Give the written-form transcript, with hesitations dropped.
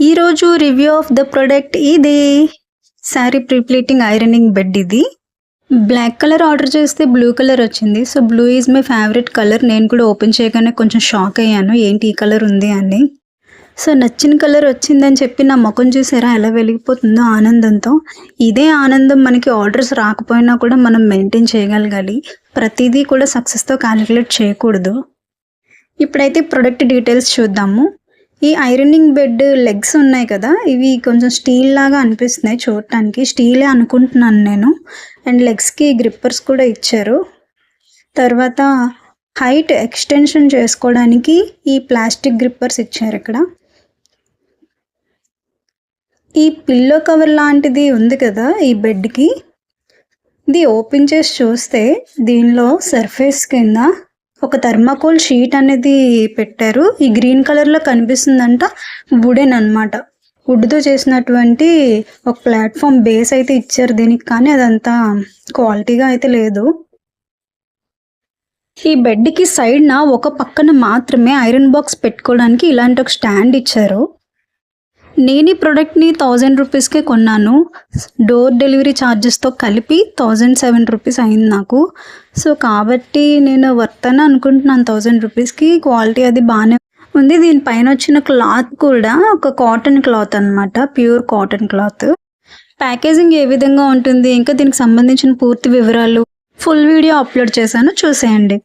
ఈరోజు review of the product ఇది sari prepleating ironing bed. ఇది బ్లాక్ కలర్ ఆర్డర్ చేస్తే బ్లూ కలర్ వచ్చింది. So blue is my favourite colour. నేను కూడా ఓపెన్ చేయగానే కొంచెం షాక్ అయ్యాను, ఏంటి ఈ కలర్ ఉంది అని. సో నచ్చిన కలర్ వచ్చిందని చెప్పి నా ముఖం చూసారా ఎలా వెలిగిపోతుందో ఆనందంతో. ఇదే ఆనందం మనకి ఆర్డర్స్ రాకపోయినా కూడా మనం మెయింటైన్ చేయగలగాలి. ప్రతిదీ కూడా సక్సెస్తో క్యాలిక్యులేట్ చేయకూడదు. ఇప్పుడైతే ప్రొడక్ట్ డీటెయిల్స్ చూద్దాము. ఈ ఐరనింగ్ బెడ్ లెగ్స్ ఉన్నాయి కదా, ఇవి కొంచెం స్టీల్ లాగా అనిపిస్తున్నాయి చూడటానికి. స్టీలే అనుకుంటున్నాను నేను. అండ్ లెగ్స్కి గ్రిప్పర్స్ కూడా ఇచ్చారు. తర్వాత హైట్ ఎక్స్టెన్షన్ చేసుకోవడానికి ఈ ప్లాస్టిక్ గ్రిప్పర్స్ ఇచ్చారు. ఇక్కడ ఈ పిల్లో కవర్ లాంటిది ఉంది కదా ఈ బెడ్కి, ఇది ఓపెన్ చేసి చూస్తే దీనిలో సర్ఫేస్ కింద ఒక థర్మాకోల్ షీట్ అనేది పెట్టారు. ఈ గ్రీన్ కలర్లో కనిపిస్తుందంట వుడెన్ అనమాట. వుడ్తో చేసినటువంటి ఒక ప్లాట్ఫామ్ బేస్ అయితే ఇచ్చారు దీనికి, కానీ అదంతా క్వాలిటీగా అయితే లేదు. ఈ బెడ్కి సైడ్న ఒక పక్కన మాత్రమే ఐరన్ బాక్స్ పెట్టుకోవడానికి ఇలాంటి ఒక స్టాండ్ ఇచ్చారు. నేను ఈ ప్రోడక్ట్ని 1000 రూపీస్కే కొన్నాను. డోర్ డెలివరీ ఛార్జెస్తో కలిపి 1007 రూపీస్ అయింది నాకు. సో కాబట్టి నేను వర్త్ అని అనుకుంటున్నాను 1000 రూపీస్కి. క్వాలిటీ అది బాగానే ఉంది. దీనిపైన వచ్చిన క్లాత్ కూడా ఒక కాటన్ క్లాత్ అనమాట, ప్యూర్ కాటన్ క్లాత్. ప్యాకేజింగ్ ఏ విధంగా ఉంటుంది, ఇంకా దీనికి సంబంధించిన పూర్తి వివరాలు ఫుల్ వీడియో అప్లోడ్ చేశాను, చూసేయండి.